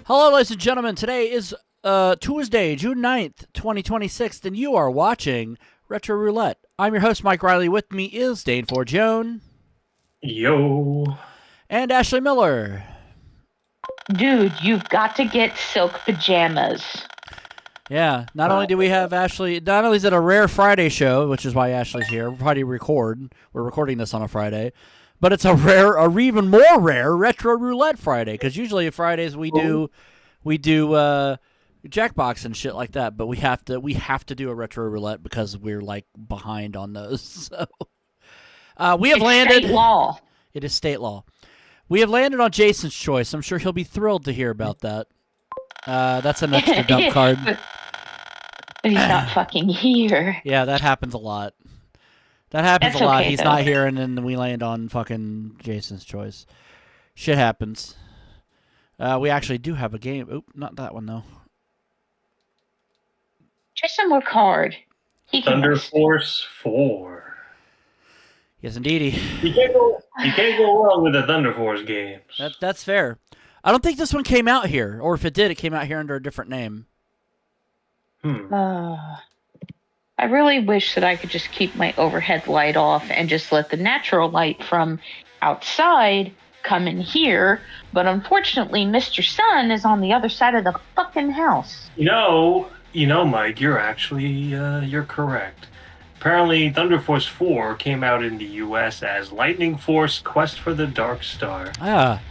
Hello, ladies and gentlemen. Today is Tuesday, June 9th, 2026, and you are watching Retro Roulette. I'm your host, Mike Riley. With me is Dane Forgione. Yo. And Ashley Miller. Dude, you've got to get silk pajamas. Yeah, not only do we have Ashley, not only is it a rare Friday show, which is why Ashley's here. We're recording this on a Friday, but it's a even more rare Retro Roulette Friday, because usually Fridays we do Jackbox and shit like that, but we have to do a Retro Roulette because we're like behind on those. So we have landed. State law. It is state law. We have landed on Jason's choice. I'm sure he'll be thrilled to hear about that. That's an extra dump card. But he's not fucking here. Yeah, that happens a lot. That's a lot. Okay, He's though. not here, and then we land on fucking Jason's choice. Shit happens. We actually do have a game. Oop, not that one, though. Jason work hard. Thunder Force 4. Yes, indeedy. You can't go wrong with the Thunder Force games. That's fair. I don't think this one came out here, or if it did, it came out here under a different name. I really wish that I could just keep my overhead light off and just let the natural light from outside come in here, but unfortunately Mr. Sun is on the other side of the fucking house. You know, Mike, you're actually, you're correct. Apparently, Thunder Force 4 came out in the U.S. as Lightning Force Quest for the Dark Star. Ah.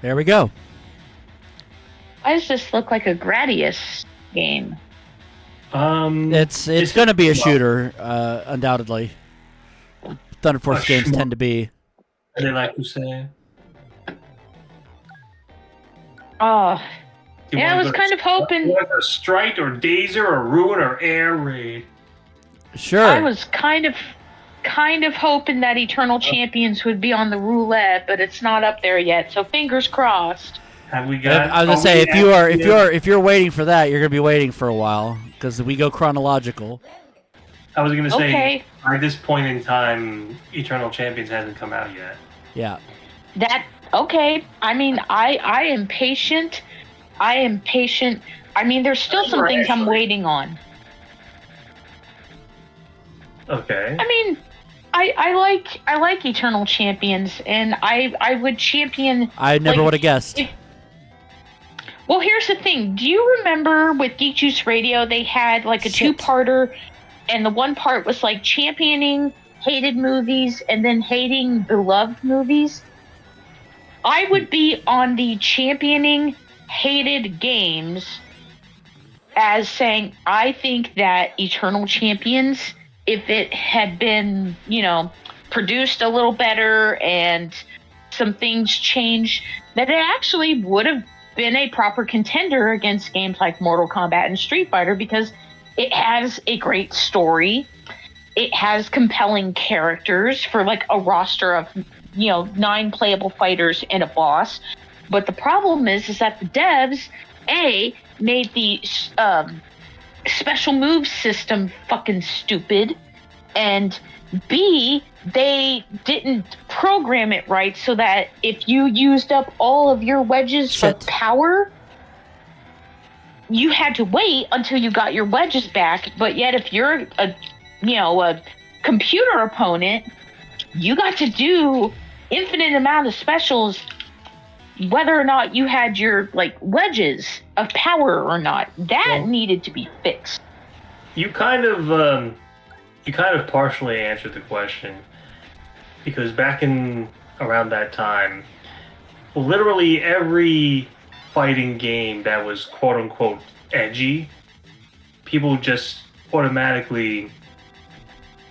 There we go. Why does this look like a Gradius game? It's going to be a shooter, undoubtedly. Thunder Force games tend to be. They like to say. Oh, yeah, I was kind of hoping. Like a Strike or Dazer or Ruin or Air Raid. Sure. I was kind of hoping that Eternal Champions would be on the roulette, but it's not up there yet. So fingers crossed. Have we got? I was gonna say if you're waiting for that, you're gonna be waiting for a while because we go chronological. I was gonna say Okay. at this point in time, Eternal Champions hasn't come out yet. Yeah. Okay. I mean, I am patient. I mean, there's still some things I'm waiting on. Okay. I mean, I like Eternal Champions, and I would champion. I never would have guessed. Well, here's the thing. Do you remember with Geek Juice Radio, they had like a two-parter, and the one part was like championing hated movies and then hating beloved movies? I would be on the championing hated games as saying, I think that Eternal Champions, if it had been, produced a little better and some things changed, that it actually would have been a proper contender against games like Mortal Kombat and Street Fighter, because it has a great story. It has compelling characters for like a roster of, 9 playable fighters and a boss. But the problem is that the devs, A, made the special move system fucking stupid, and B, they didn't program it right so that if you used up all of your wedges for power, you had to wait until you got your wedges back. But yet if you're a computer opponent, you got to do infinite amount of specials whether or not you had your wedges of power or not. That needed to be fixed. You kind of partially answered the question, because back in around that time, literally every fighting game that was quote unquote edgy, people just automatically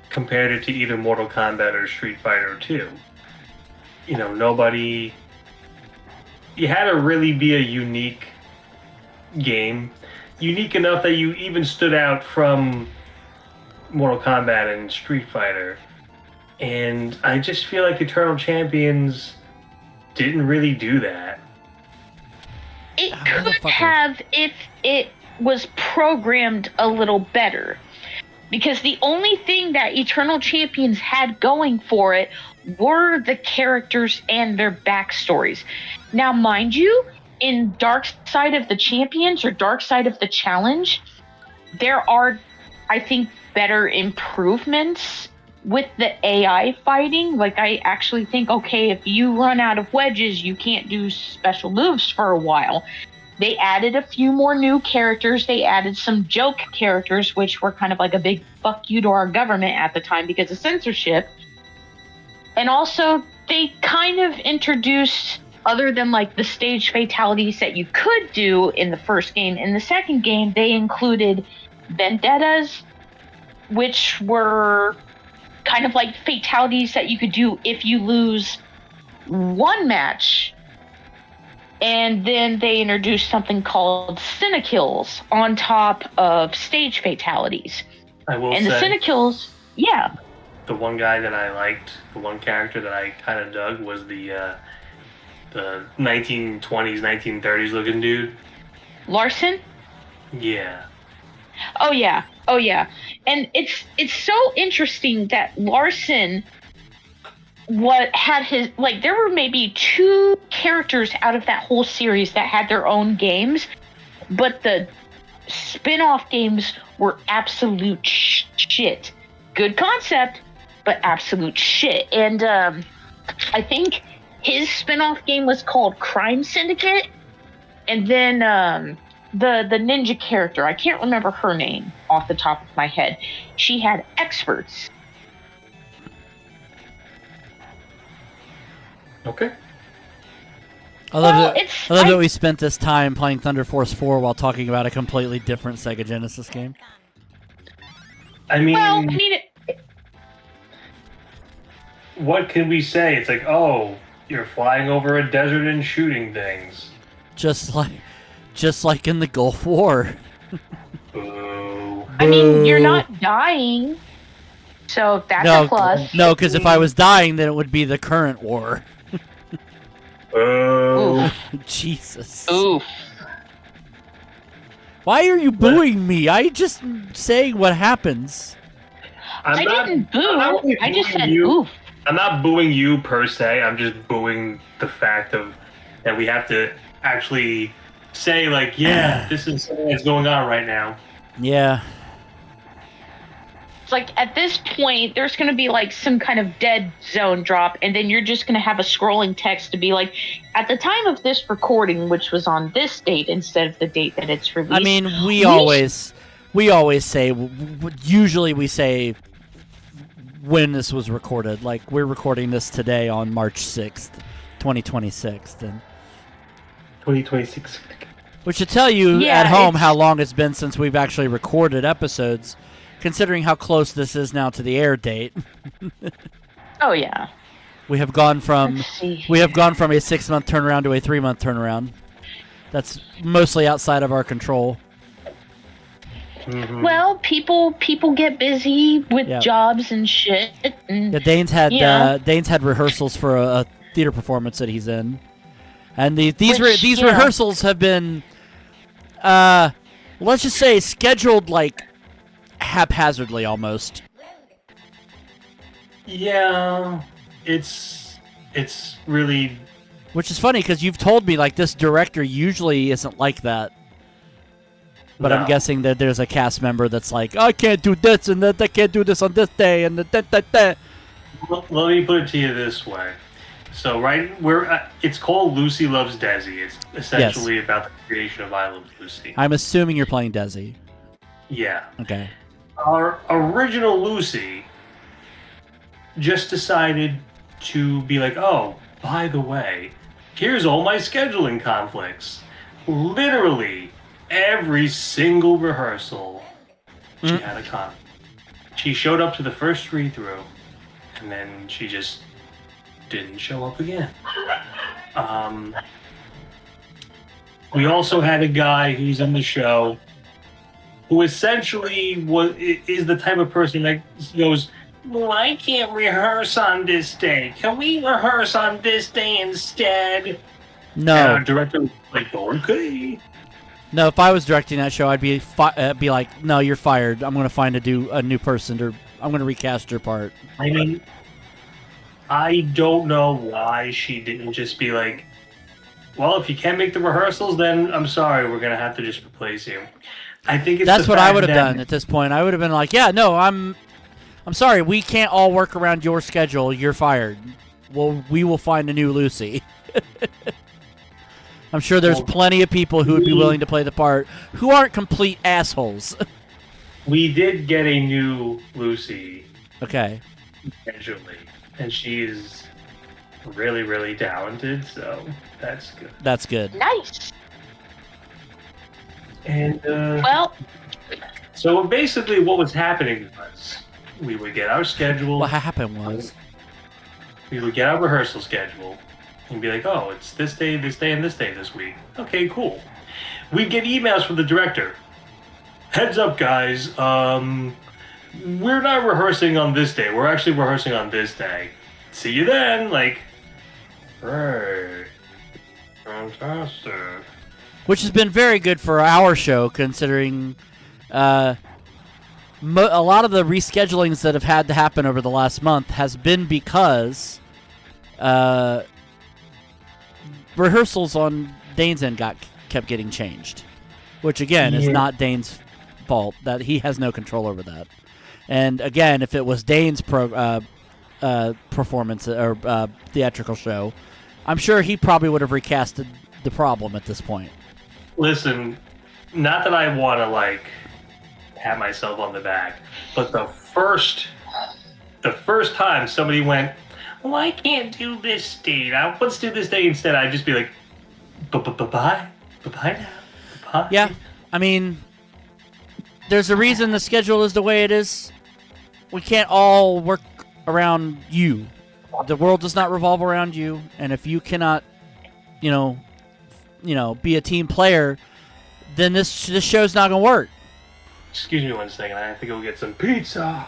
compared it to either Mortal Kombat or Street Fighter 2. You had to really be a unique game, unique enough that you even stood out from Mortal Kombat and Street Fighter. And I just feel like Eternal Champions didn't really do that. It could have if it was programmed a little better. Because the only thing that Eternal Champions had going for it were the characters and their backstories. Now, mind you, in Dark Side of the Champions or Dark Side of the Challenge, there are, I think, better improvements with the AI fighting. Like, I actually think, okay, if you run out of wedges, you can't do special moves for a while. They added a few more new characters. They added some joke characters, which were kind of like a big fuck you to our government at the time because of censorship. And also, they kind of introduced, other than like the stage fatalities that you could do in the first game, in the second game, they included vendettas, which were kind of like fatalities that you could do if you lose one match. And then they introduced something called Cinekills on top of stage fatalities. I will and say, the Cinekills, yeah. the one guy that I liked, the one character that I kind of dug was the 1920s, 1930s looking dude. Larson? Yeah. Oh yeah. Oh yeah. And it's so interesting that Larson had his, like, there were maybe 2 characters out of that whole series that had their own games, but the spin-off games were absolute shit. Good concept, but absolute shit. And I think his spin-off game was called Crime Syndicate, and then the ninja character, I can't remember her name off the top of my head. She had experts. Okay. I love Well, that we spent this time playing Thunder Force 4 while talking about a completely different Sega Genesis game. I mean, what can we say? It's like, oh, you're flying over a desert and shooting things. Just like in the Gulf War. Boo. I mean, you're not dying, so that's a plus. No, because if I was dying, then it would be the current war. Oh. Jesus. Oof. Why are you booing me? I just saying what happens. I didn't boo. really I just booing said you. oof. I'm not booing you per se. I'm just booing the fact that we have to actually say, like, yeah, this is something that's going on right now. Yeah. It's like, at this point, there's going to be like some kind of dead zone drop, and then you're just going to have a scrolling text to be like, at the time of this recording, which was on this date instead of the date that it's released. I mean, we always say, usually we say when this was recorded. Like, we're recording this today on March 6th, 2026. And 2026. which should tell you at home how long it's been since we've actually recorded episodes, considering how close this is now to the air date. Oh yeah. We have gone from a 6-month turnaround to a 3-month turnaround. That's mostly outside of our control. Mm-hmm. Well, people get busy with jobs and shit. And, Yeah, Dane's had rehearsals for a theater performance that he's in, and these rehearsals have been, let's just say, scheduled like haphazardly almost. Yeah, it's really. Which is funny because you've told me like this director usually isn't like that. But No. I'm guessing that there's a cast member that's like, I can't do this and that I can't do this on this day and that. Let me put it to you this way. So it's called Lucy Loves Desi. It's essentially about the creation of I Love Lucy. I'm assuming you're playing Desi. Yeah. Okay. Our original Lucy just decided to be like, oh, by the way, here's all my scheduling conflicts. Literally every single rehearsal, she had a conflict. She showed up to the first read-through, and then she just didn't show up again. We also had a guy who's in the show who essentially is the type of person that goes, well, I can't rehearse on this day. Can we rehearse on this day instead? No. And our director was like, okay. No, if I was directing that show, I'd be like, no, you're fired. I'm going to find a new person, or I'm going to recast your part. I mean, I don't know why she didn't just be like, well, if you can't make the rehearsals, then I'm sorry, we're gonna have to just replace you. I think it's That's the what I fact would have that- done at this point. I would have been like, yeah, no, I'm sorry, we can't all work around your schedule. You're fired. Well, we will find a new Lucy. I'm sure there's plenty of people who would be willing to play the part who aren't complete assholes. We did get a new Lucy Okay. eventually, and she's really, really talented, so that's good. That's good. Nice. And Well, so basically, what was happening was we would get our schedule. What happened was, We would get our rehearsal schedule and be like, oh, it's this day, and this day this week. Okay, cool. We'd get emails from the director. Heads up, guys. We're not rehearsing on this day. We're actually rehearsing on this day. See you then. Like, right. Fantastic. which has been very good for our show, considering a lot of the reschedulings that have had to happen over the last month has been because rehearsals on Dane's end kept getting changed, which again is not Dane's fault. That he has no control over that. And again, if it was Dane's performance or theatrical show, I'm sure he probably would have recasted the problem at this point. Listen, not that I want to like pat myself on the back, but the first time somebody went, well, I can't do this date. Let's do this day instead. I'd just be like, bye now. Bye. Yeah, I mean, there's a reason the schedule is the way it is. We can't all work around you. The world does not revolve around you, and if you cannot, be a team player, then this show's not gonna work. Excuse me one second. I have to go get some pizza.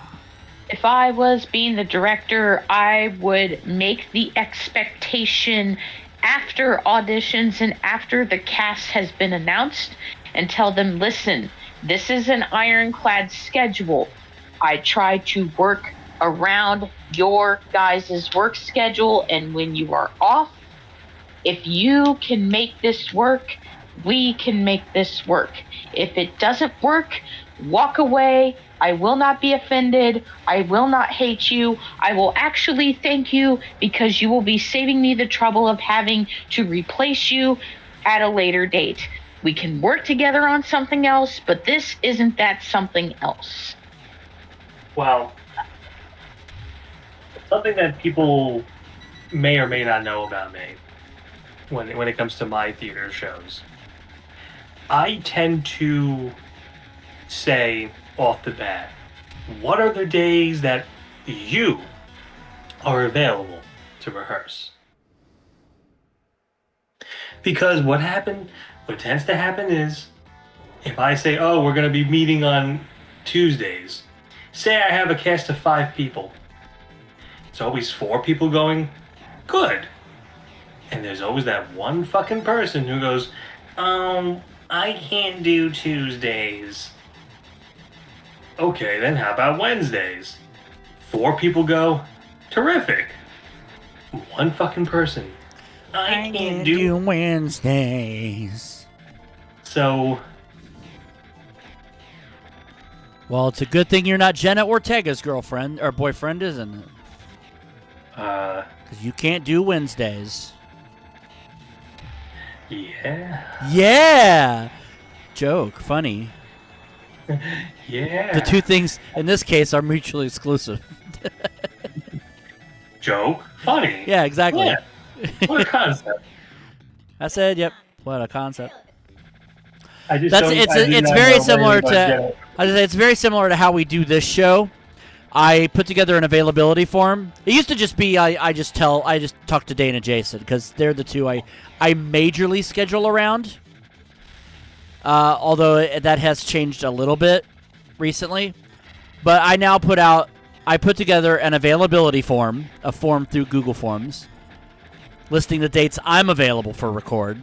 if I was being the director, I would make the expectation after auditions and after the cast has been announced and tell them, listen, this is an ironclad schedule. I try to work around your guys' work schedule, and when you are off, if you can make this work, we can make this work. If it doesn't work, walk away. I will not be offended. I will not hate you. I will actually thank you because you will be saving me the trouble of having to replace you at a later date. We can work together on something else, but this isn't that something else. Well, something that people may or may not know about me when it comes to my theater shows, I tend to say off the bat, what are the days that you are available to rehearse? Because what tends to happen is, if I say, oh, we're going to be meeting on Tuesdays, say I have a cast of 5 people. It's always 4 people going, good. And there's always that one fucking person who goes, I can't do Tuesdays. Okay, then how about Wednesdays? 4 people go, terrific. One fucking person, I can't do. Wednesdays. So, Well, it's a good thing you're not Jenna Ortega's girlfriend or boyfriend, isn't it? Because you can't do Wednesdays. yeah. Yeah! Joke. Funny. Yeah. The two things, in this case, are mutually exclusive. Joke, funny. Yeah, exactly. Yeah. What a concept. I said, yep. What a concept. I just That's don't- it's I do it's not very know similar very much to yet. I say it's very similar to how we do this show. I put together an availability form. It used to just be I just talk to Dane and Jason because they're the two I majorly schedule around. Although that has changed a little bit recently, but I now put together an availability form, a form through Google Forms, listing the dates I'm available for record.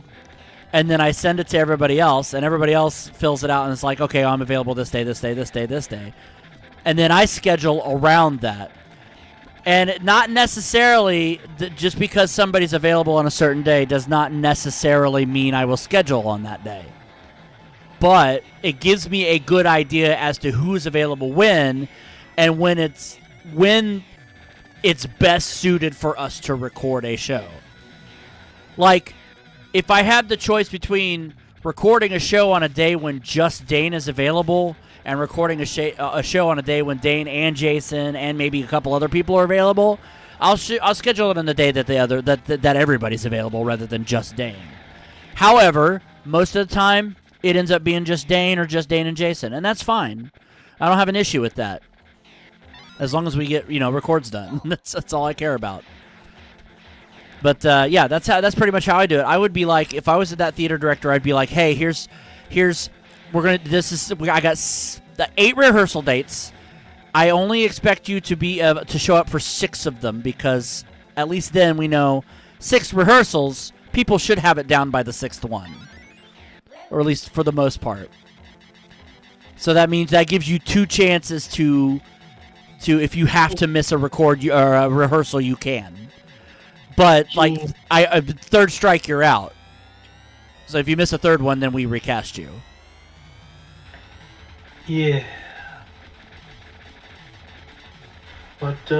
And then I send it to everybody else, and everybody else fills it out, and it's like, okay, I'm available this day, this day, this day, this day. And then I schedule around that. And not necessarily, just because somebody's available on a certain day does not necessarily mean I will schedule on that day. But it gives me a good idea as to who's available when, and when it's best suited for us to record a show. Like, if I have the choice between recording a show on a day when just Dane is available and recording a show on a day when Dane and Jason and maybe a couple other people are available, I'll schedule it on the day that that everybody's available rather than just Dane. However, most of the time it ends up being just Dane or just Dane and Jason, and that's fine. I don't have an issue with that. As long as we get, records done. That's all I care about. But yeah, that's pretty much how I do it. I would be like, if I was that theater director, I'd be like, hey, I got the 8 rehearsal dates. I only expect you to show up for 6 of them, because at least then we know 6 rehearsals, people should have it down by the 6th one, or at least for the most part. So that means that gives you 2 chances to if you have to miss a record or a rehearsal, you can. But like, third strike, you're out. So if you miss a third one, then we recast you. Yeah. But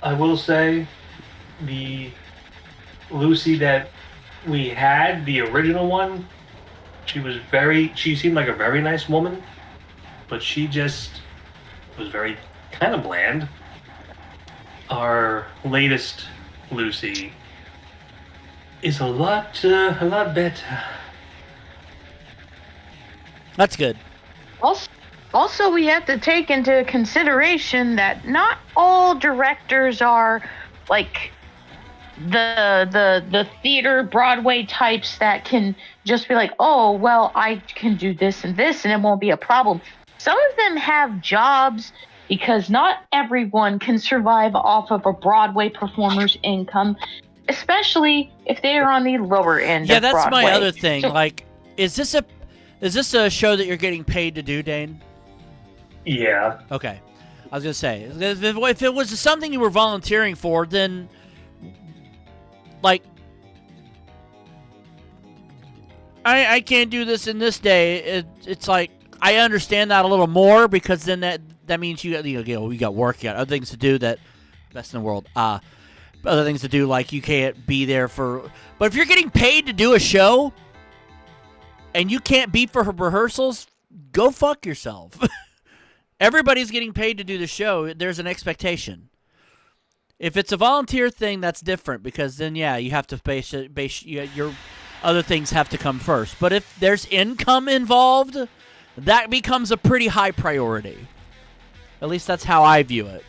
I will say, the Lucy that we had, the original one, she seemed like a very nice woman, but she just was very kind of bland. Our latest Lucy is a lot better. That's good. Also, we have to take into consideration that not all directors are like the theater Broadway types that can just be like, oh, well, I can do this and this and it won't be a problem. Some of them have jobs, because not everyone can survive off of a Broadway performer's income, especially if they are on the lower end of Broadway. Yeah, that's my other thing. So, like, is this a show that you're getting paid to do, Dane? Yeah. Okay. I was going to say, if it was something you were volunteering for, then, like, I can't do this in this day. It's like, I understand that a little more, because then that means you got work, you got other things to do that best in the world. Other things to do, like you can't be there for. But if you're getting paid to do a show and you can't be for rehearsals, go fuck yourself. Everybody's getting paid to do the show. There's an expectation. If it's a volunteer thing, that's different, because then you have to base your other things have to come first. But if there's income involved, that becomes a pretty high priority. At least that's how I view it.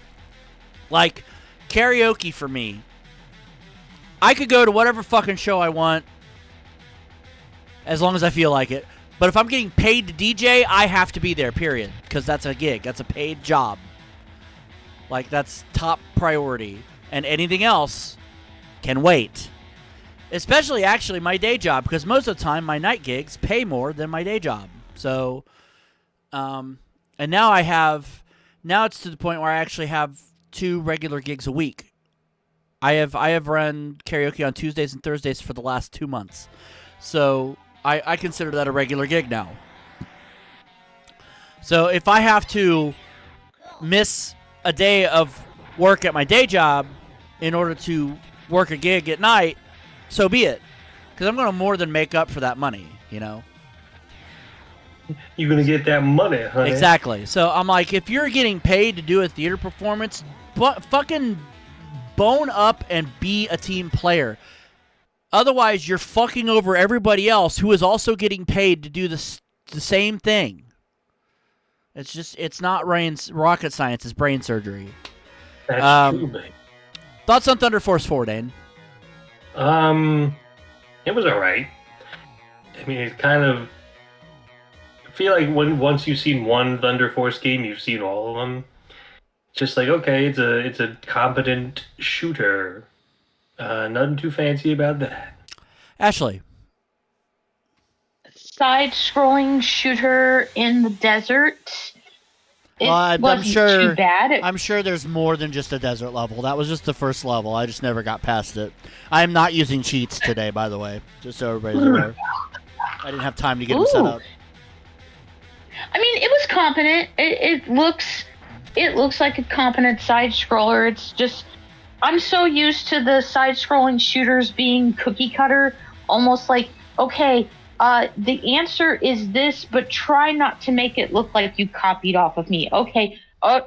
Like, karaoke for me, I could go to whatever fucking show I want as long as I feel like it. But if I'm getting paid to DJ, I have to be there, period. Because that's a gig. That's a paid job. Like, that's top priority. And anything else can wait. Especially, actually, my day job. Because most of the time, my night gigs pay more than my day job. So, and now it's to the point where I actually have 2 regular gigs a week. I have run karaoke on Tuesdays and Thursdays for the last 2 months. So I consider that a regular gig now. So if I have to miss a day of work at my day job in order to work a gig at night, so be it. Because I'm going to more than make up for that money, You're going to get that money, honey. Exactly. So I'm like, if you're getting paid to do a theater performance, fucking bone up and be a team player. Otherwise, you're fucking over everybody else who is also getting paid to do the same thing. It's not rocket science, it's brain surgery. That's true, babe. Thoughts on Thunder Force 4, Dane? It was alright. I mean, it's kind of... I feel like once you've seen one Thunder Force game, you've seen all of them. Just like, okay, it's a competent shooter. Nothing too fancy about that. Ashley. Side-scrolling shooter in the desert. It I'm wasn't sure. too bad. I'm sure there's more than just a desert level. That was just the first level. I just never got past it. I am not using cheats today, by the way, just so everybody's aware. I didn't have time to get them set up. I mean, it was competent. It looks like a competent side scroller. It's just I'm so used to the side scrolling shooters being cookie cutter, almost like okay, the answer is this, but try not to make it look like you copied off of me. Okay,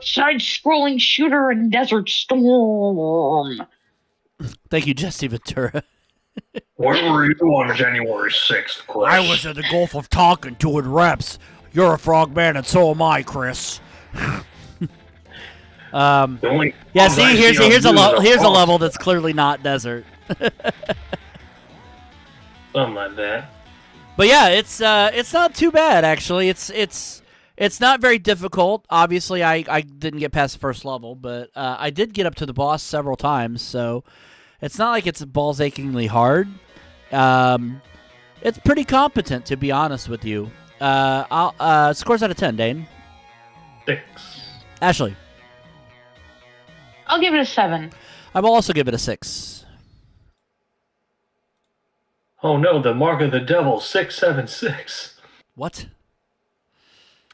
side scrolling shooter in Desert Storm. Thank you, Jesse Ventura. Where were you on January 6th, Chris? I was at the Gulf of Tonkin doing reps. You're a frogman, and so am I, Chris. Yeah, see, here's a level that's clearly not desert. Something like that. But yeah, it's not too bad actually. It's not very difficult. Obviously, I didn't get past the first level, but I did get up to the boss several times, so it's not like it's balls achingly hard. It's pretty competent, to be honest with you. Scores out of 10, Dane. 6. Ashley. I'll give it a 7. I will also give it a 6. Oh no, the mark of the devil, 666. What?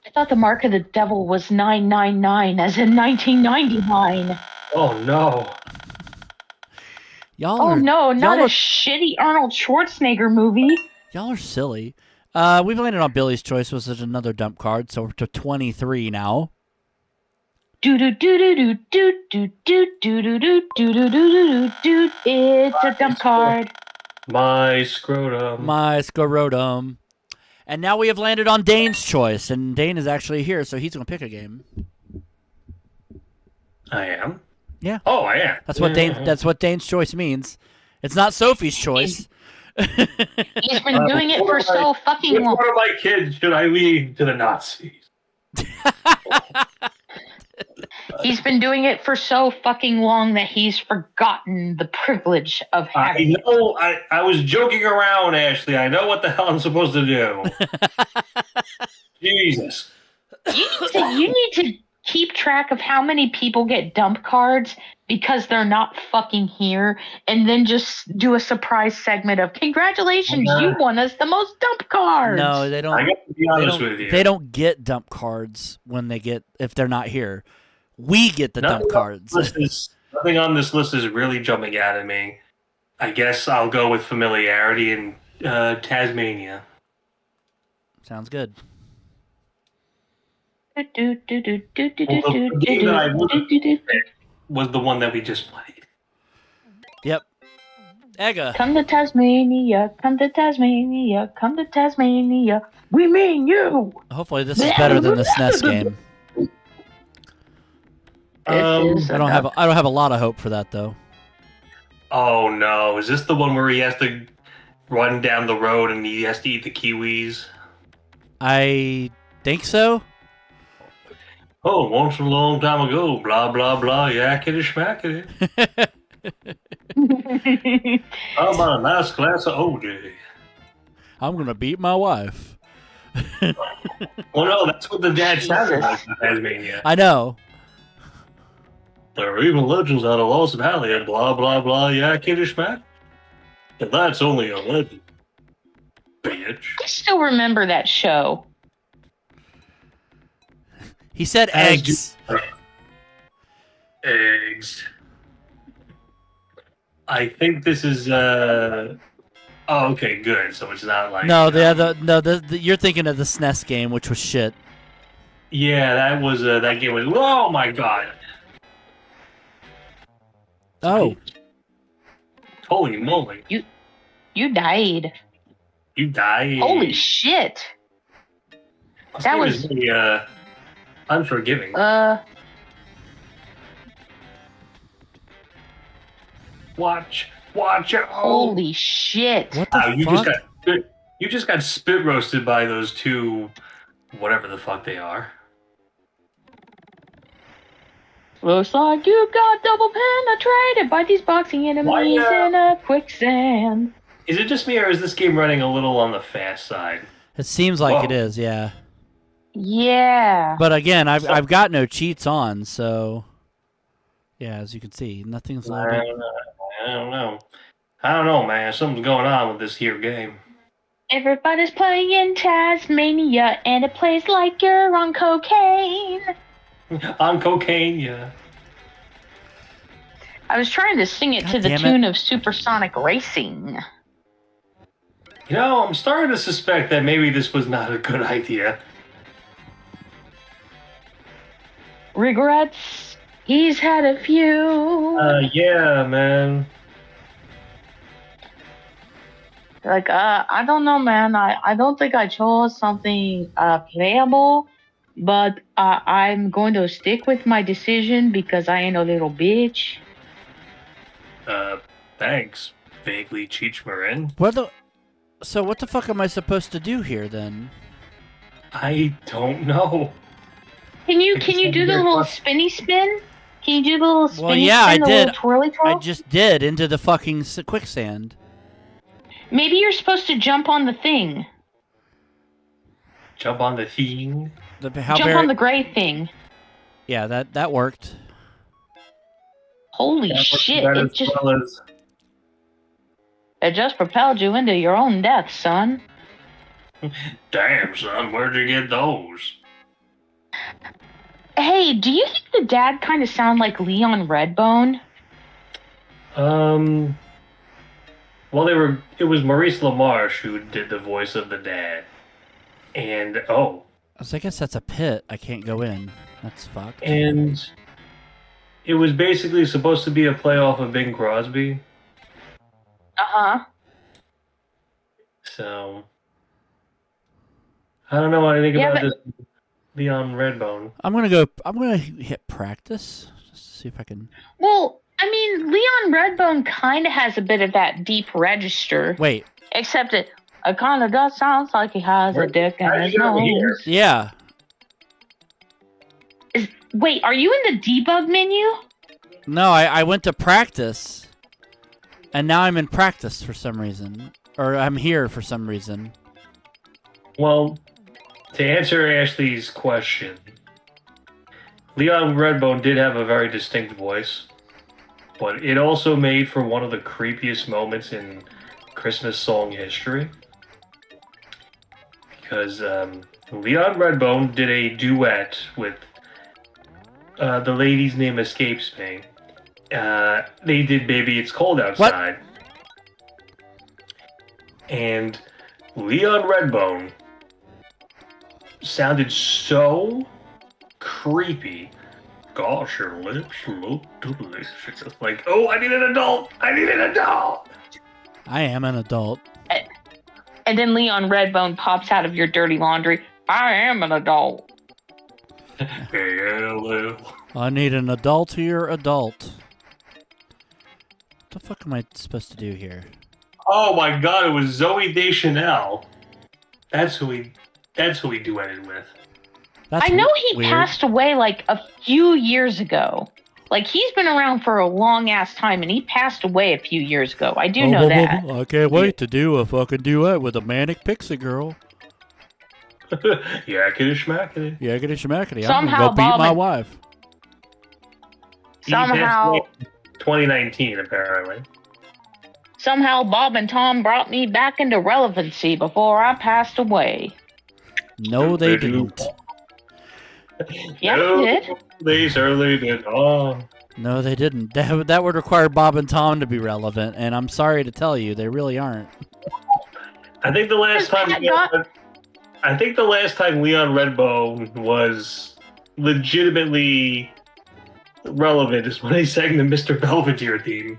I thought the mark of the devil was 999, as in 1999. Oh no. Oh no, not a shitty Arnold Schwarzenegger movie. Y'all are silly. We've landed on Billy's Choice, which is another dump card, so we're to 23 now. It's a dump card. My scrotum. My scrotum. And now we have landed on Dane's Choice, and Dane is actually here, so he's going to pick a game. I am? Yeah. Oh, I am. That's what Dane's Choice means. It's not Sophie's Choice. He's been doing it for so fucking long. Which one of my kids should I leave to the Nazis? He's been doing it for so fucking long that he's forgotten the privilege of having I know. I was joking around, Ashley. I know what the hell I'm supposed to do. Jesus. You need to keep track of how many people get dump cards because they're not fucking here, and then just do a surprise segment of congratulations, you won us the most dump cards. No, they don't. I got to be honest with you. They don't get dump cards if they're not here. We get the dump cards. Nothing on this list is really jumping out at me. I guess I'll go with familiarity and Taz-Mania. Sounds good. The game that I would pick was the one that we just played. Yep. Ega. Come to Taz-Mania, come to Taz-Mania, come to Taz-Mania. We mean you. Hopefully this is better than the SNES game. I don't have a lot of hope for that though. Oh no! Is this the one where he has to run down the road and he has to eat the kiwis? I think so. Oh, once a long time ago, blah blah blah, yakety schmackety. How about a nice glass of OJ? I'm gonna beat my wife. Well, no, that's what the dad sounded like in Taz-Mania. I know. There are even legends out of Lost Valley and blah blah blah, yakety schmack. And that's only a legend, bitch. I still remember that show. He said eggs. Eggs. I think this is oh, okay, good. So it's not like you're thinking of the SNES game, which was shit. Yeah, that game was. Oh my god. Oh. Holy moly. You died. You died. Holy shit. That was really, unforgiving. Watch out. Holy shit. What the fuck? You just got spit roasted by those two, whatever the fuck they are. Looks like you got double penetrated by these boxing enemies in a quicksand. Is it just me, or is this game running a little on the fast side? It seems like it is, yeah. Yeah. But again, I've got no cheats on, so yeah, as you can see, nothing's I loaded. don't know. I don't know, man. Something's going on with this here game. Everybody's playing Taz-Mania, and it plays like you're on cocaine. On cocaine, yeah. I was trying to sing it God to the damn it. tune of Supersonic Racing. You know, I'm starting to suspect that maybe this was not a good idea. Regrets? He's had a few. Yeah, man. Like, I don't know, man. I don't think I chose something playable, but I'm going to stick with my decision because I ain't a little bitch. Thanks, vaguely Cheech Marin. So what the fuck am I supposed to do here then? I don't know. Can you do the little spinny spin? Can you do the little spinny Well, yeah, spin, I the did. little twirly twirl? I just did into the fucking quicksand. Maybe you're supposed to jump on the thing. Jump on the thing. Jump on the gray thing. Yeah, that worked. Holy That works shit! about It as just well as- it just propelled you into your own death, son. Damn, son, where'd you get those? Hey, do you think the dad kind of sound like Leon Redbone? Well, it was Maurice LaMarche who did the voice of the dad. And, I guess that's a pit. I can't go in. That's fucked. and it was basically supposed to be a play off of Bing Crosby. Uh-huh. So, I don't know what I think Yeah, about but- this Leon Redbone. I'm gonna hit practice just to see if I can. Well, I mean, Leon Redbone kind of has a bit of that deep register. Wait. Except it kind of does sound like he has a dick in his nose. Yeah. Wait, are you in the debug menu? No, I went to practice, and now I'm in practice for some reason, or I'm here for some reason. Well, to answer Ashley's question, Leon Redbone did have a very distinct voice, but it also made for one of the creepiest moments in Christmas song history. Because Leon Redbone did a duet with the lady's name escapes me. They did Baby It's Cold Outside. And Leon Redbone sounded so creepy. Gosh, your lips look delicious. Like, oh, I need an adult! I need an adult! I am an adult. And then Leon Redbone pops out of your dirty laundry. I am an adult. Hello. I need an adultier adult. What the fuck am I supposed to do here? Oh my god, it was Zoe Deschanel. That's who he duetted with. That's I know he weird. passed away like a few years ago. Like, he's been around for a long-ass time, and he passed away a few years ago. I do know that. I can't wait to do a fucking duet with a manic pixie girl. Yakety schmackety. Yakety schmackety. I'm Somehow gonna go beat Bob my and- wife. Somehow, 2019, apparently. somehow Bob and Tom brought me back into relevancy before I passed away. No, they didn't. Yeah, No, he did. They certainly did. Oh. No, they didn't. That would require Bob and Tom to be relevant, and I'm sorry to tell you, they really aren't. I think the last time That Leon Redbone was legitimately relevant is when he sang the Mr. Belvedere theme.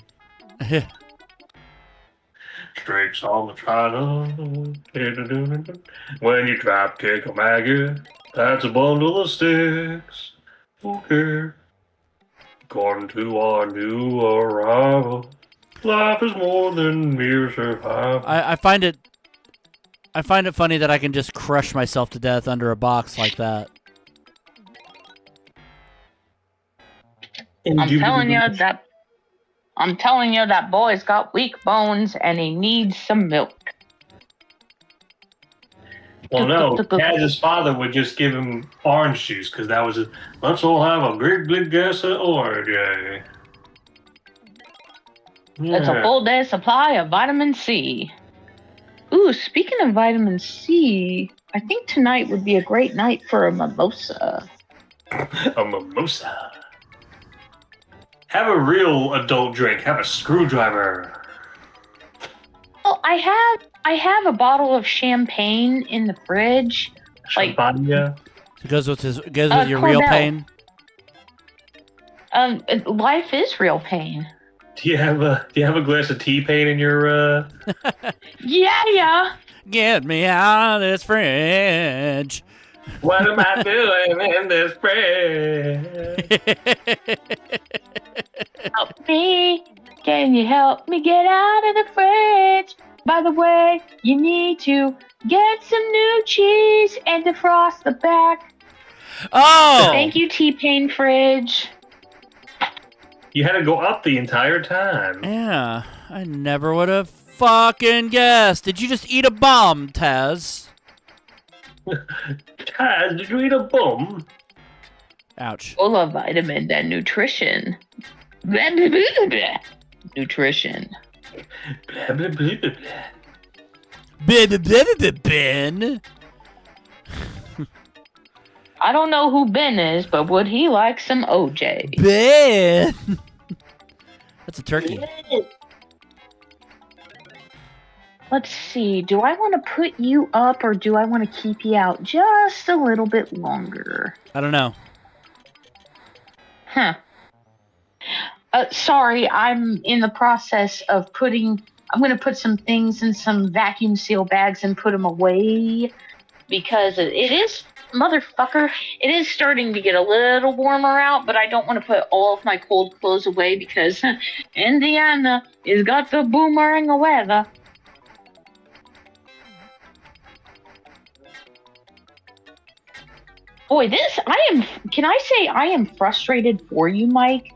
Streaks on the China. When you drop kick a maggot, that's a bundle of sticks. Okay. According to our new arrival, life is more than mere survival. I find it funny that I can just crush myself to death under a box like that. I'm telling you that boy's got weak bones and he needs some milk. Well, no, Taz's father would just give him orange juice because that was let's all have a great big glass of orange. Yeah. It's a full day supply of vitamin C. Ooh, speaking of vitamin C, I think tonight would be a great night for a mimosa. A mimosa. Have a real adult drink. Have a screwdriver. Well, I have a bottle of champagne in the fridge. Champagne. It goes with your real pain. Life is real pain. Do you have a glass of T-Pain in your? Yeah. Get me out of this fridge. What am I doing in this fridge? Help me. Can you help me get out of the fridge? By the way, you need to get some new cheese and defrost the back. Oh! Thank you, T-Pain fridge. You had to go up the entire time. Yeah, I never would have fucking guessed. Did you just eat a bomb, Taz? Taz, did you eat a bum? Ouch. Full of vitamin and nutrition. Blah, blah, blah, blah. Nutrition. Blah, blah, blah, blah, blah. Ben. I don't know who Ben is, but would he like some OJ? Ben. That's a turkey. Let's see. Do I want to put you up or do I want to keep you out just a little bit longer? I don't know. Huh. Sorry, I'm in the process of I'm going to put some things in some vacuum seal bags and put them away because it is, motherfucker, it is starting to get a little warmer out, but I don't want to put all of my cold clothes away because Indiana has got the boomerang of weather. Boy, can I say I am frustrated for you, Mike?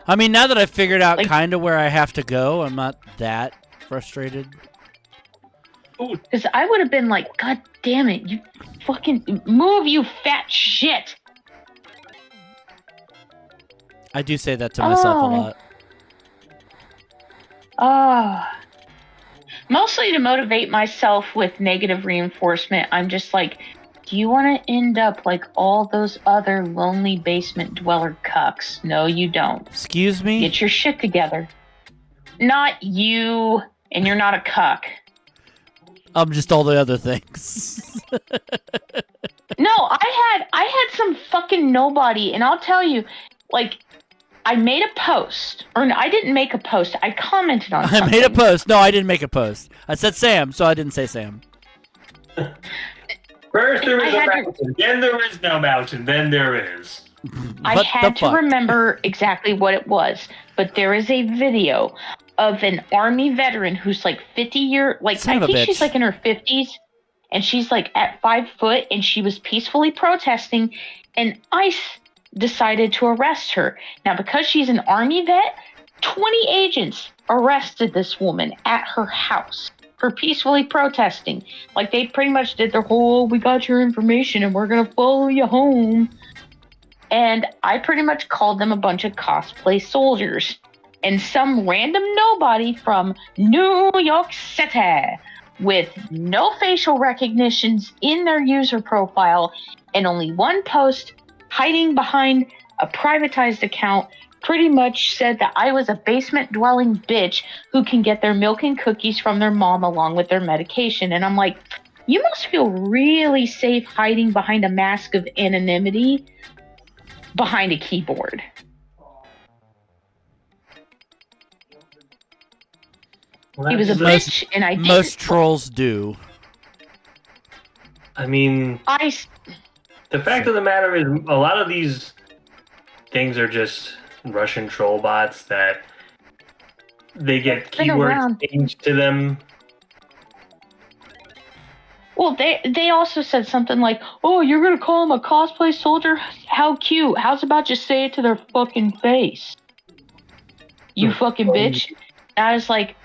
I mean, now that I've figured out kind of where I have to go, I'm not that frustrated. Because I would have been like, God damn it, you fucking move, you fat shit. I do say that to myself a lot. Mostly to motivate myself with negative reinforcement. I'm just like, do you want to end up like all those other lonely basement dweller cucks? No, you don't. Excuse me? Get your shit together. Not you, and you're not a cuck. I'm just all the other things. No, I had some fucking nobody, and I'll tell you, like, I made a post, or I didn't make a post. I commented on something. I made a post. No, I didn't make a post. I said Sam, so I didn't say Sam. First there is a mountain, then there is no mountain, then there is. I had to remember exactly what it was, but there is a video of an Army veteran who's like 50 I think she's like in her 50s, and she's like at 5 foot, and she was peacefully protesting, and ICE decided to arrest her. Now, because she's an Army vet, 20 agents arrested this woman at her house for peacefully protesting. Like, they pretty much did their whole, we got your information and we're going to follow you home. And I pretty much called them a bunch of cosplay soldiers. And some random nobody from New York City with no facial recognitions in their user profile and only one post hiding behind a privatized account pretty much said that I was a basement-dwelling bitch who can get their milk and cookies from their mom along with their medication. And I'm like, you must feel really safe hiding behind a mask of anonymity behind a keyboard. Well, he was a bitch, and I didn't. Most trolls do. I mean, the fact of the matter is, a lot of these things are just Russian troll bots that they get keywords changed to them. Well, they also said something like, "Oh, you're gonna call him a cosplay soldier? How cute! How's about just say it to their fucking face? You fucking bitch!" I was like,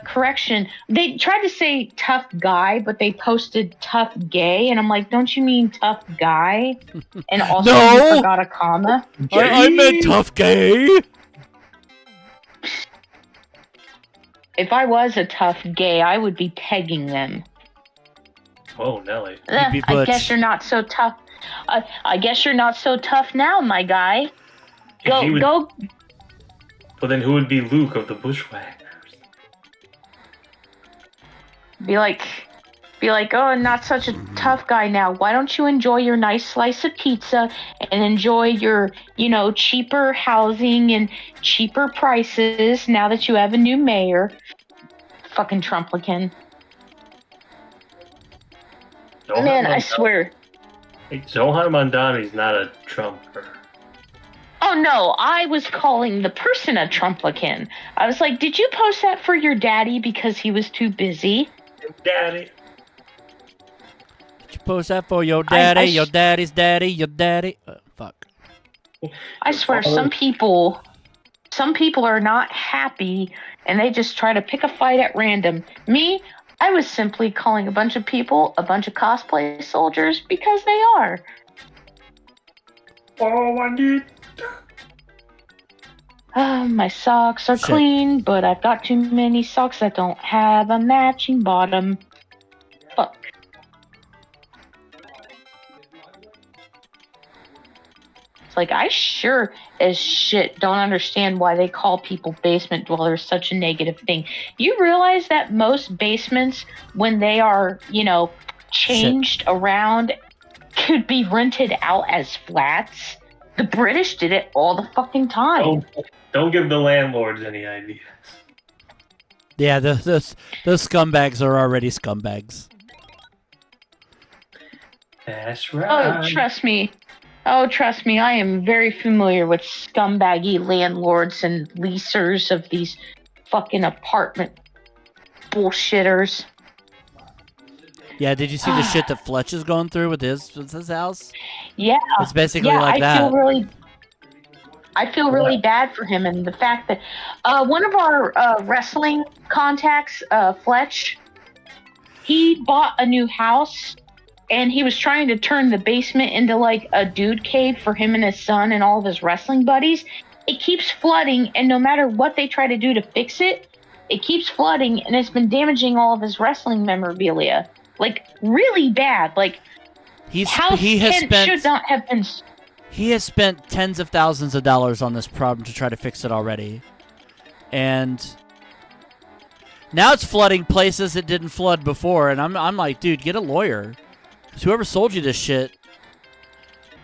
correction. They tried to say tough guy, but they posted tough gay, and I'm like, don't you mean tough guy? And also No! you forgot a comma. I meant tough gay. If I was a tough gay, I would be pegging them. Oh, Nelly. be I butch. guess you're not so tough. I guess you're not so tough now, my guy. Go. Well, then who would be Luke of the Bushwhackers? Be like, oh, not such a tough guy now. Why don't you enjoy your nice slice of pizza and enjoy your, cheaper housing and cheaper prices now that you have a new mayor? Fucking Trumplican. Man, I swear. Hey, Zohan Mondani's not a Trumper. Oh no, I was calling the person a Trumplican. I was like, did you post that for your daddy because he was too busy? Daddy. Did you post that for your daddy, your daddy's daddy, your daddy? Fuck. I swear, some people are not happy and they just try to pick a fight at random. Me, I was simply calling a bunch of people a bunch of cosplay soldiers because they are. Oh, I need. My socks are clean, but I've got too many socks that don't have a matching bottom. Fuck. It's like, I sure as shit don't understand why they call people basement dwellers such a negative thing. You realize that most basements, when they are, changed around, could be rented out as flats? The British did it all the fucking time. Don't give the landlords any ideas. Yeah, those scumbags are already scumbags. That's right. Oh, trust me. I am very familiar with scumbaggy landlords and leasers of these fucking apartment bullshitters. Yeah, did you see the shit that Fletch is going through with his house? Yeah. It's basically like that. I feel really bad for him, and the fact that one of our wrestling contacts, Fletch, he bought a new house, and he was trying to turn the basement into like a dude cave for him and his son and all of his wrestling buddies. It keeps flooding, and no matter what they try to do to fix it, it keeps flooding, and it's been damaging all of his wrestling memorabilia. Like, really bad. Like, should not have been. He has spent tens of thousands of dollars on this problem to try to fix it already. And now it's flooding places it didn't flood before. And I'm like, dude, get a lawyer. 'Cause whoever sold you this shit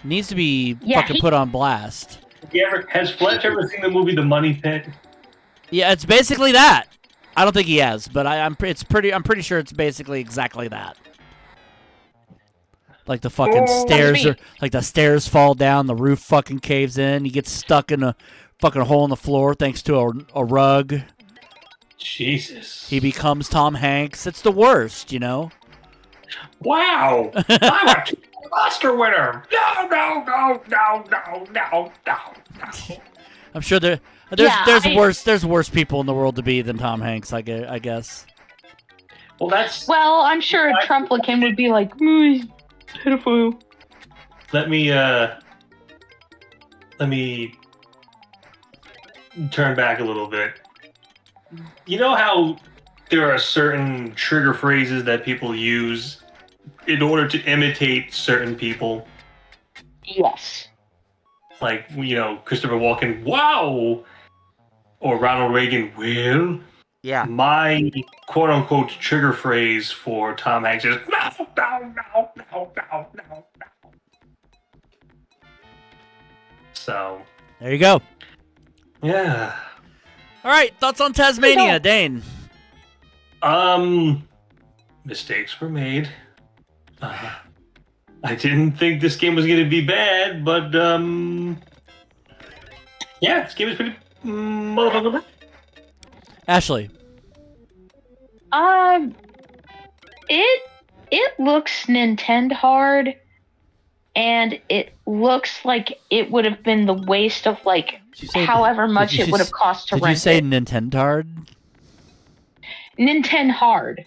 needs to be fucking put on blast. Has Fletch ever seen the movie The Money Pit? Yeah, it's basically that. I don't think he has, but I'm pretty sure it's basically exactly that. Like the fucking stairs like the stairs fall down, the roof fucking caves in, he gets stuck in a fucking hole in the floor thanks to a rug. Jesus. He becomes Tom Hanks. It's the worst, Wow. I'm a Oscar winner. No. I'm sure there's worse people in the world to be than Tom Hanks, I guess. Well, I'm sure a Trumplican would be like, he's pitiful. Let me turn back a little bit. You know how there are certain trigger phrases that people use in order to imitate certain people? Yes. Like, Christopher Walken, wow! Or Ronald Reagan, well? Yeah. My quote-unquote trigger phrase for Tom Hanks is, no. So. There you go. Yeah. All right, thoughts on Taz-Mania, Dane? Mistakes were made. I didn't think this game was going to be bad, but, yeah, this game is pretty motherfucking bad. Ashley. It looks Nintendo hard, and it looks like it would have been the waste of, like, however much it would have cost to rent it. Did you say Nintendo hard? Nintendo Hard.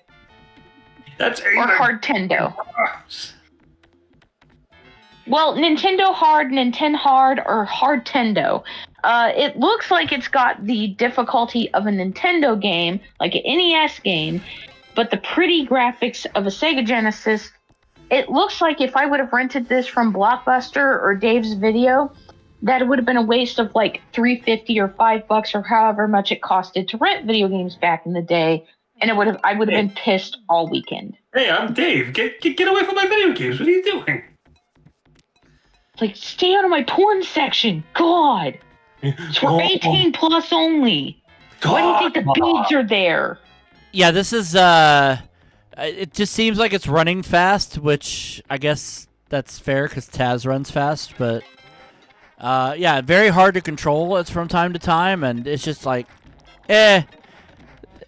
That's Or Hardtendo. Well, Nintendo Hard, or Hardtendo. It looks like it's got the difficulty of a Nintendo game, like an NES game, but the pretty graphics of a Sega Genesis. It looks like if I would have rented this from Blockbuster or Dave's Video, that it would have been a waste of like $3.50 or $5 or however much it costed to rent video games back in the day, and I would have been pissed all weekend. Hey, I'm Dave. Get away from my video games. What are you doing? Like, stay out of my porn section. God. It's for 18 plus only. Why do you think the beads are there? Yeah, this is, it just seems like it's running fast, which I guess that's fair because Taz runs fast, but, yeah, very hard to control it's from time to time, and it's just like, at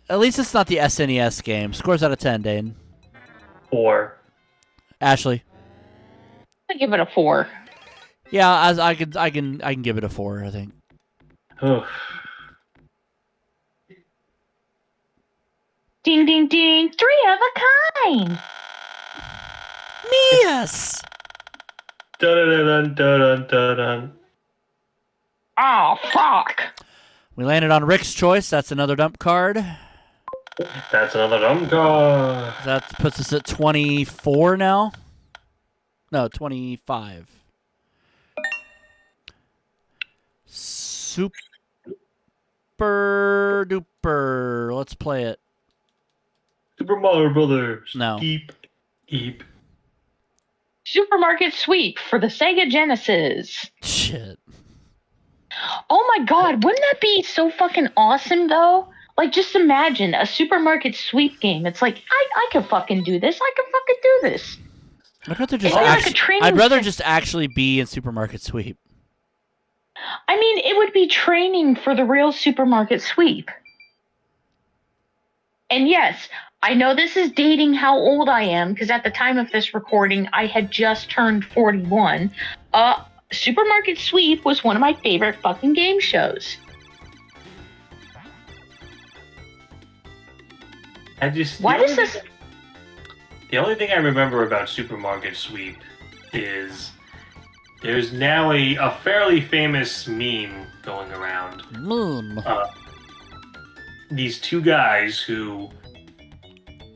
least it's not the SNES game. Scores out of 10, Dane. 4. Ashley. I give it a 4. Yeah, as I can give it a 4, I think. Ding, ding, ding. 3 of a kind. Yes. Dun dun dun dun dun. Oh, fuck. We landed on Rick's choice. That's another dump card. That's another dumb card. That puts us at 24 now. No, 25. Super duper. Let's play it. Super Mario Brothers. No. Eep. Supermarket Sweep for the Sega Genesis. Shit. Oh my god, wouldn't that be so fucking awesome though? Like, just imagine a supermarket sweep game. It's like, I can fucking do this. I can fucking do this. I'd rather just like a training I'd rather just actually be in Supermarket Sweep. I mean, it would be training for the real supermarket sweep. And yes, I know this is dating how old I am, because at the time of this recording, I had just turned 41. Supermarket Sweep was one of my favorite fucking game shows. Why does this... The only thing I remember about Supermarket Sweep is there's now a fairly famous meme going around. These two guys who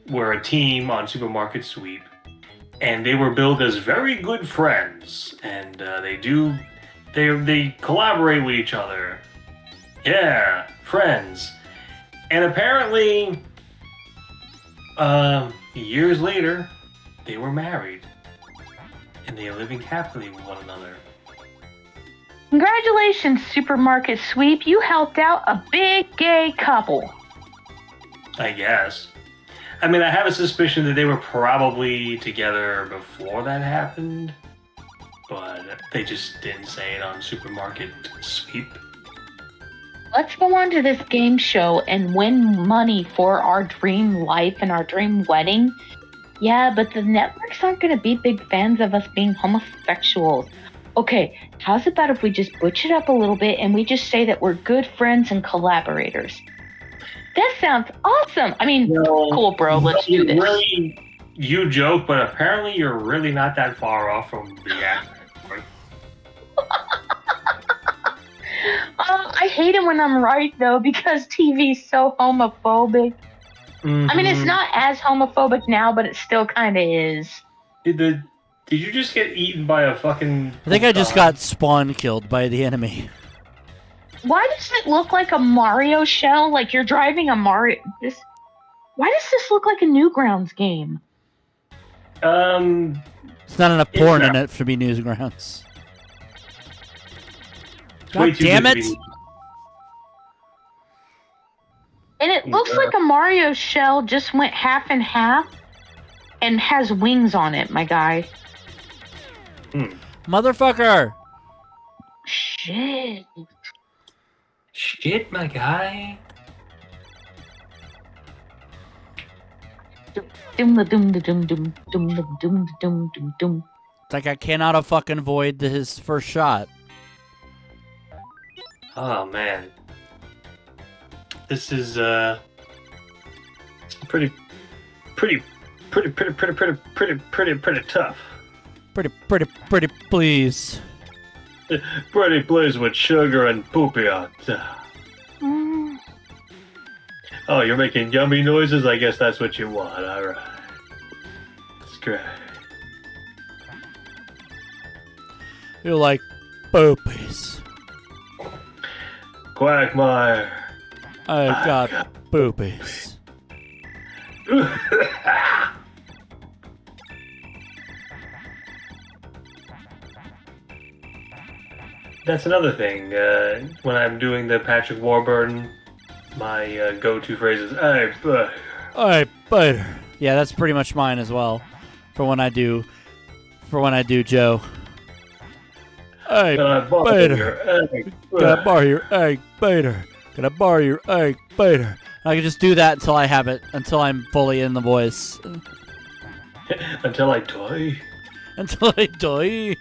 were a team on Supermarket Sweep, and they were billed as very good friends, and they collaborate with each other. Yeah, friends. And apparently, years later, they were married, and they are living happily with one another. Congratulations, Supermarket Sweep. You helped out a big gay couple. I guess. I mean, I have a suspicion that they were probably together before that happened, but they just didn't say it on Supermarket Sweep. Let's go on to this game show and win money for our dream life and our dream wedding. Yeah, but the networks aren't going to be big fans of us being homosexuals. Okay, how's about if we just butch it up a little bit and we just say that we're good friends and collaborators? That sounds awesome. I mean, cool, bro. Let's do this. Really, you joke, but apparently you're really not that far off from the actor. I hate it when I'm right, though, because TV's so homophobic. Mm-hmm. I mean, it's not as homophobic now, but it still kind of is. Did you just get eaten by a fucking... I think I just got spawn killed by the enemy. Why does it look like a Mario shell? Like you're driving a Mario... Why does this look like a Newgrounds game? It's not enough porn in it to be Newgrounds. God damn it! And it looks like a Mario shell just went half and half and has wings on it, my guy. Motherfucker! Shit. Shit, my guy. It's like I cannot fucking avoid his first shot. Oh man. This is Pretty tough. Pretty please. Pretty pleased with sugar and poopy on top. Oh, you're making yummy noises? I guess that's what you want. Alright. That's great. You like boopies. Quagmire. I've got boobies. That's another thing. When I'm doing the Patrick Warburton, my go-to phrase is "Hey, buddy." Alright, biter. Yeah, that's pretty much mine as well. For when I do Joe. Hey, Can I borrow biter. your egg? Can I borrow your egg, biter? Can I borrow your egg, biter? I can just do that until I have it, until I'm fully in the voice. Until I die. Until I die.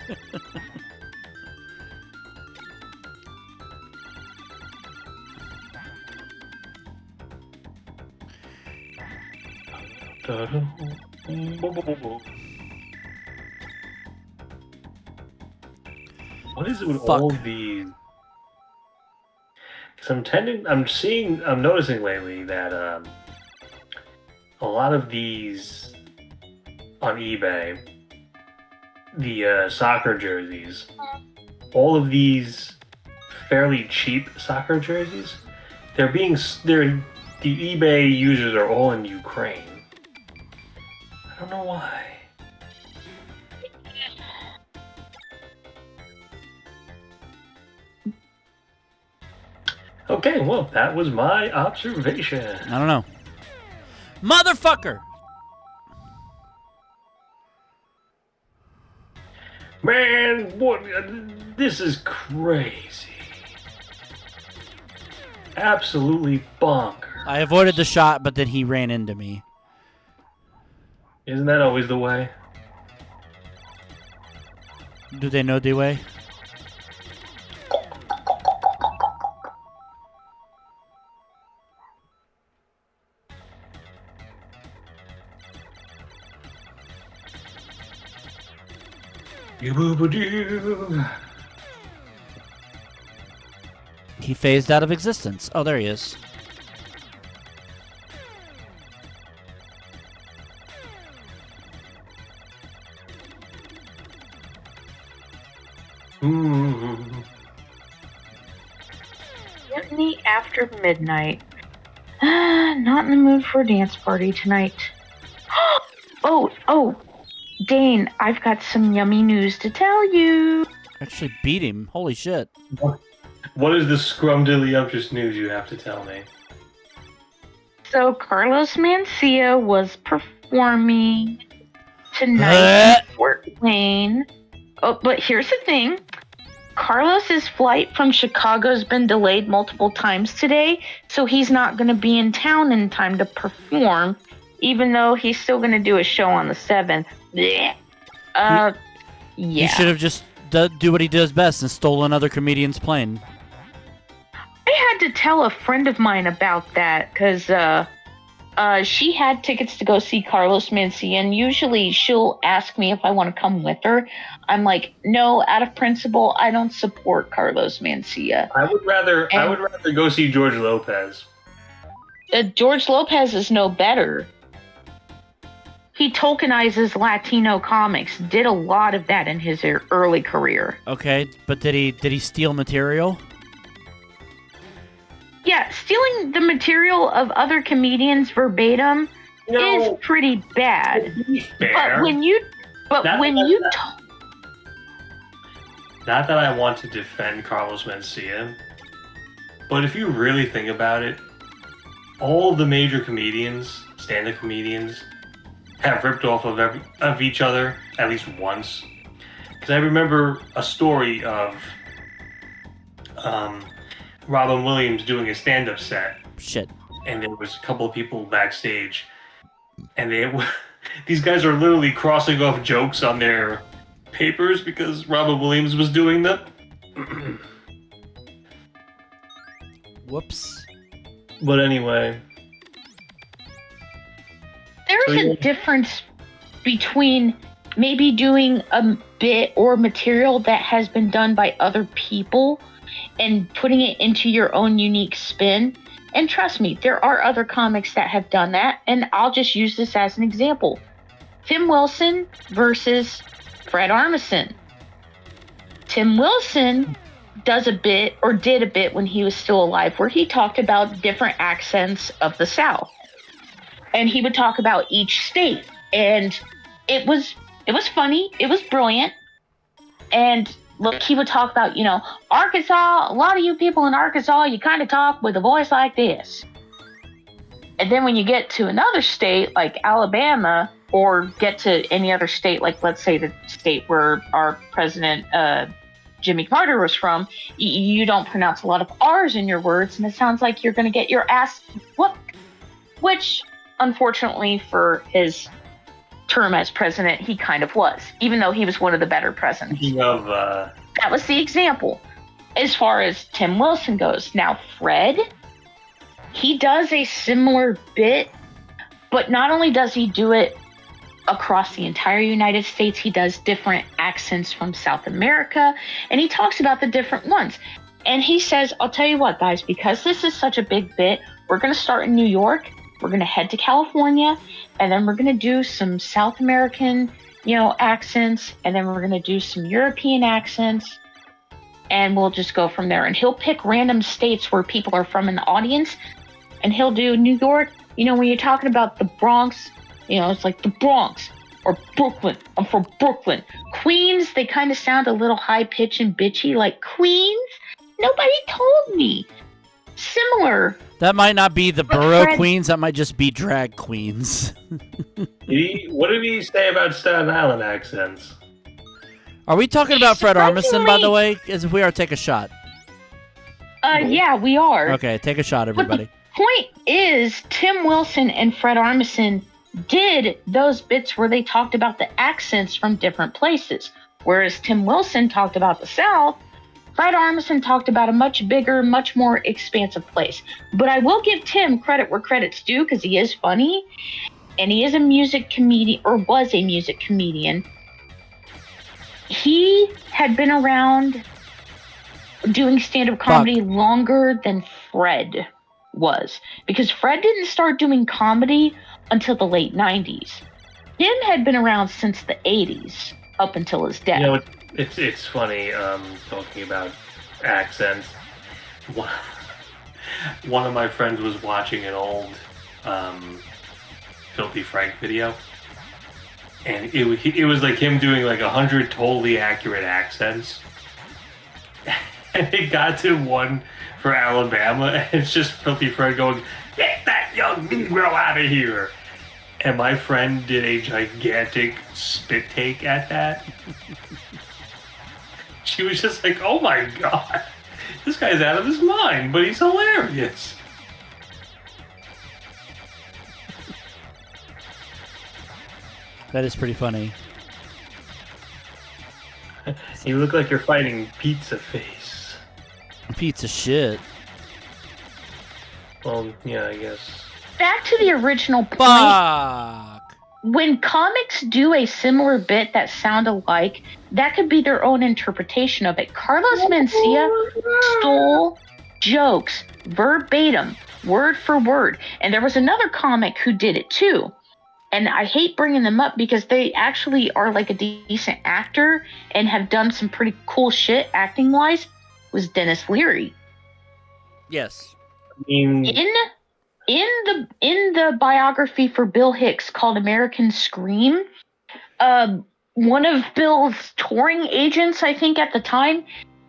What is it with Fuck. all these? Because I'm noticing lately that a lot of these on eBay, the soccer jerseys, all of these fairly cheap soccer jerseys, the eBay users are all in Ukraine. I don't know why. Okay, well, that was my observation. I don't know. Motherfucker! Man, what? This is crazy. Absolutely bonkers. I avoided the shot, but then he ran into me. Isn't that always the way? Do they know the way? He phased out of existence. Oh, there he is. Mutiny after midnight. Not in the mood for a dance party tonight. Oh, Dane, I've got some yummy news to tell you. Actually beat him. Holy shit. What is the scrumdiddlyumptious news you have to tell me? So Carlos Mencia was performing tonight in Fort Wayne. Oh, but here's the thing. Carlos's flight from Chicago's been delayed multiple times today, so he's not going to be in town in time to perform, even though he's still going to do a show on the 7th. Yeah. He should have just do what he does best and stole another comedian's plane. I had to tell a friend of mine about that because she had tickets to go see Carlos Mencia, and usually she'll ask me if I want to come with her. I'm like, no, out of principle, I don't support Carlos Mencia. I would rather go see George Lopez. George Lopez is no better. He tokenizes Latino comics. Did a lot of that in his early career. Okay, but did he steal material? Yeah, stealing the material of other comedians verbatim is pretty bad. But when you Not that I want to defend Carlos Mencia, but if you really think about it, all the major comedians, stand-up comedians, have ripped off of each other at least once. Because I remember a story of Robin Williams doing a stand-up set. Shit. And there was a couple of people backstage, and these guys are literally crossing off jokes on their papers because Robin Williams was doing them. Whoops. But anyway, There's a difference between maybe doing a bit or material that has been done by other people and putting it into your own unique spin. And trust me, there are other comics that have done that, and I'll just use this as an example. Tim Wilson versus Fred Armisen. Tim Wilson does a bit, or did a bit when he was still alive, where he talked about different accents of the South. And he would talk about each state. And it was funny, it was brilliant. And look, he would talk about, Arkansas, a lot of you people in Arkansas, you kind of talk with a voice like this. And then when you get to another state like Alabama, or get to any other state, like let's say the state where our president, Jimmy Carter, was from, you don't pronounce a lot of R's in your words, and it sounds like you're going to get your ass whooped. Which, unfortunately for his term as president, he kind of was, even though he was one of the better presidents. That was the example. As far as Tim Wilson goes, now Fred, he does a similar bit, but not only does he do it across the entire United States, he does different accents from South America, and he talks about the different ones. And he says, I'll tell you what, guys, because this is such a big bit, we're going to start in New York, we're going to head to California, and then we're going to do some South American, accents, and then we're going to do some European accents, and we'll just go from there. And he'll pick random states where people are from in the audience, and he'll do New York. When you're talking about the Bronx, it's like the Bronx or Brooklyn. I'm from Brooklyn. Queens, they kind of sound a little high-pitched and bitchy, like Queens? Nobody told me. Similar. That might not be the borough queens. That might just be drag queens. What did he say about Staten Island accents? Are we talking about Fred Armisen, by the way? As if we are, take a shot. Yeah, we are. Okay, take a shot, everybody. But the point is, Tim Wilson and Fred Armisen did those bits where they talked about the accents from different places. Whereas Tim Wilson talked about the South, Fred Armisen talked about a much bigger, much more expansive place. But I will give Tim credit where credit's due, because he is funny, and he is a music comedian, or was a music comedian. He had been around doing stand-up comedy longer than Fred was, because Fred didn't start doing comedy until the late 90s. Tim had been around since the 80s, up until his death. It's funny talking about accents. One of my friends was watching an old Filthy Frank video, and it was like him doing like 100 totally accurate accents, and it got to one for Alabama, and it's just Filthy Frank going, "Get that young Negro out of here!" And my friend did a gigantic spit take at that. She was just like, "Oh my god, this guy's out of his mind, but he's hilarious." That is pretty funny. You look like you're fighting Pizza Face. Pizza shit. Well, yeah, I guess. Back to the original point. Fuck. When comics do a similar bit that sound alike, that could be their own interpretation of it. Carlos Mencia stole jokes verbatim, word for word. And there was another comic who did it too. And I hate bringing them up because they actually are like a decent actor and have done some pretty cool shit acting-wise. Was Dennis Leary. Yes. In the biography for Bill Hicks called American Scream, one of Bill's touring agents, I think at the time,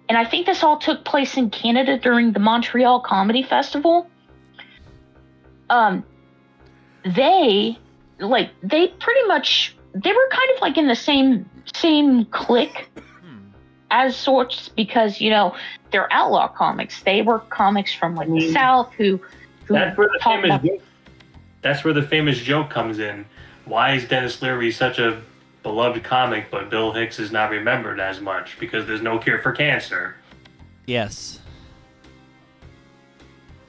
and I think this all took place in Canada during the Montreal Comedy Festival. They pretty much, they were kind of like in the same clique as sorts, because they're outlaw comics. They were comics from the South who that's where the famous joke comes in. Why is Dennis Leary such a beloved comic, but Bill Hicks is not remembered as much? Because there's no cure for cancer. Yes.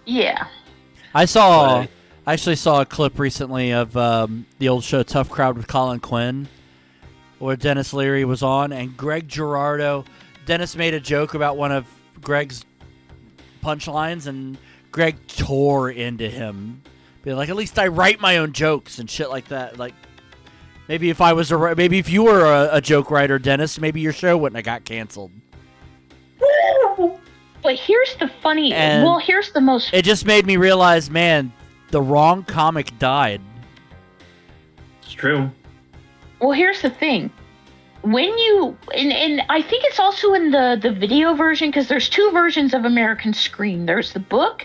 Yeah. I I actually saw a clip recently of the old show Tough Crowd with Colin Quinn, where Dennis Leary was on, and Greg Girardo. Dennis made a joke about one of Greg's punchlines, and Greg tore into him, being like, "At least I write my own jokes and shit like that." Like, maybe if you were a joke writer, Dennis, maybe your show wouldn't have got canceled. But here's the funny. Here's the most. It just made me realize, man, the wrong comic died. It's true. Well, here's the thing. When you and I think it's also in the video version, because there's two versions of American Scream. There's the book,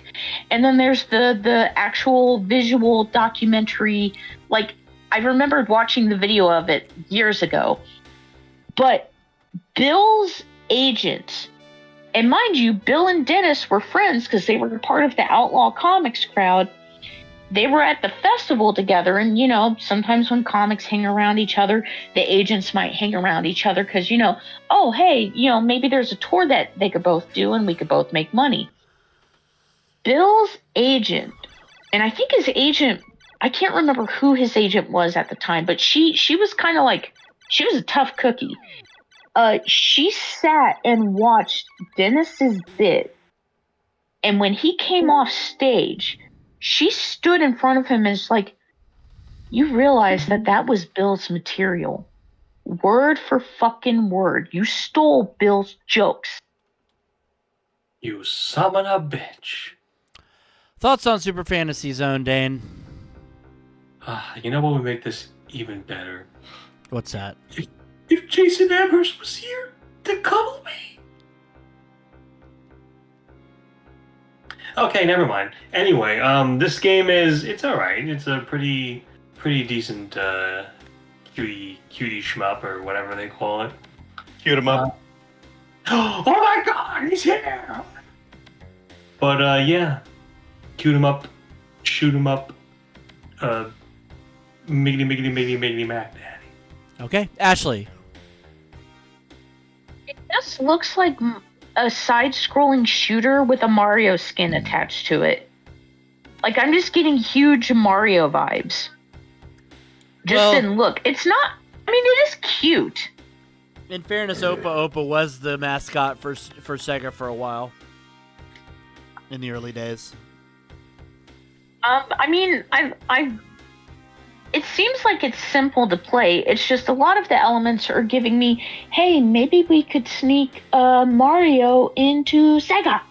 and then there's the actual visual documentary. Like, I remembered watching the video of it years ago. But Bill's agent, and mind you, Bill and Dennis were friends because they were part of the Outlaw Comics crowd. They were at the festival together, and, you know, sometimes when comics hang around each other, the agents might hang around each other because, you know, oh, hey, you know, maybe there's a tour that they could both do and we could both make money. Bill's agent, and I think his agent, I can't remember who his agent was at the time, but she was kind of like, she was a tough cookie. She sat and watched Dennis's bit, and when he came off stage, she stood in front of him and was like, "You realize that was Bill's material. Word for fucking word. You stole Bill's jokes." You summon a bitch. Thoughts on Super Fantasy Zone, Dane? You know what would make this even better? What's that? If Jason Amherst was here to cuddle me. Okay, never mind. Anyway, this game it's alright. It's a pretty decent cutie shmup or whatever they call it. Cute him up. Oh my god, he's here! But yeah, cute him up, shoot him up, miggity mac daddy. Okay, Ashley. It just looks like a side-scrolling shooter with a Mario skin attached to it. Like, I'm just getting huge Mario vibes. In look. It's not... I mean, it is cute. In fairness, Opa Opa was the mascot for Sega for a while. In the early days. I mean, it seems like it's simple to play. It's just a lot of the elements are giving me, hey, maybe we could sneak Mario into Sega.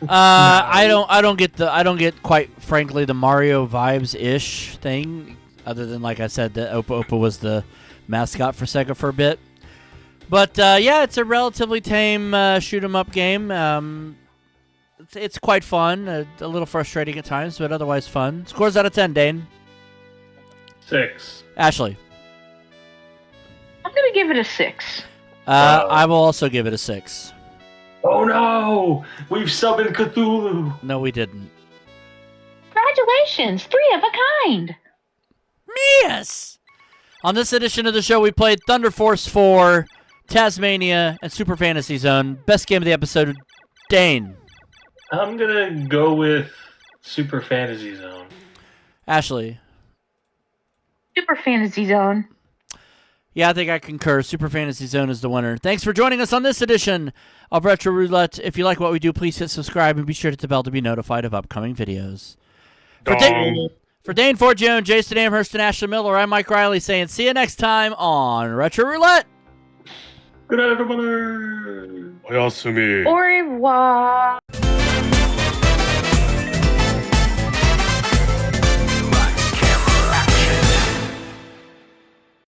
I don't get quite frankly the Mario vibes ish thing, other than, like I said, that Opa Opa was the mascot for Sega for a bit. But yeah, it's a relatively tame shoot 'em up game. It's quite fun, a little frustrating at times, but otherwise fun. Scores out of 10, Dane. 6. Ashley. I'm gonna give it a 6. I will also give it a 6. Oh no! We've summoned Cthulhu! No, we didn't. Congratulations, 3 of a kind. Yes! On this edition of the show, we played Thunder Force 4, Taz-Mania, and Super Fantasy Zone. Best game of the episode, Dane. I'm gonna go with Super Fantasy Zone. Ashley. Super Fantasy Zone. Yeah, I think I concur. Super Fantasy Zone is the winner. Thanks for joining us on this edition of Retro Roulette. If you like what we do, please hit subscribe and be sure to hit the bell to be notified of upcoming videos. For Dane, Forgione, Jason Amherst, and Ashley Miller, I'm Mike Riley saying see you next time on Retro Roulette. Good night, everybody! Oyasumi. Au revoir.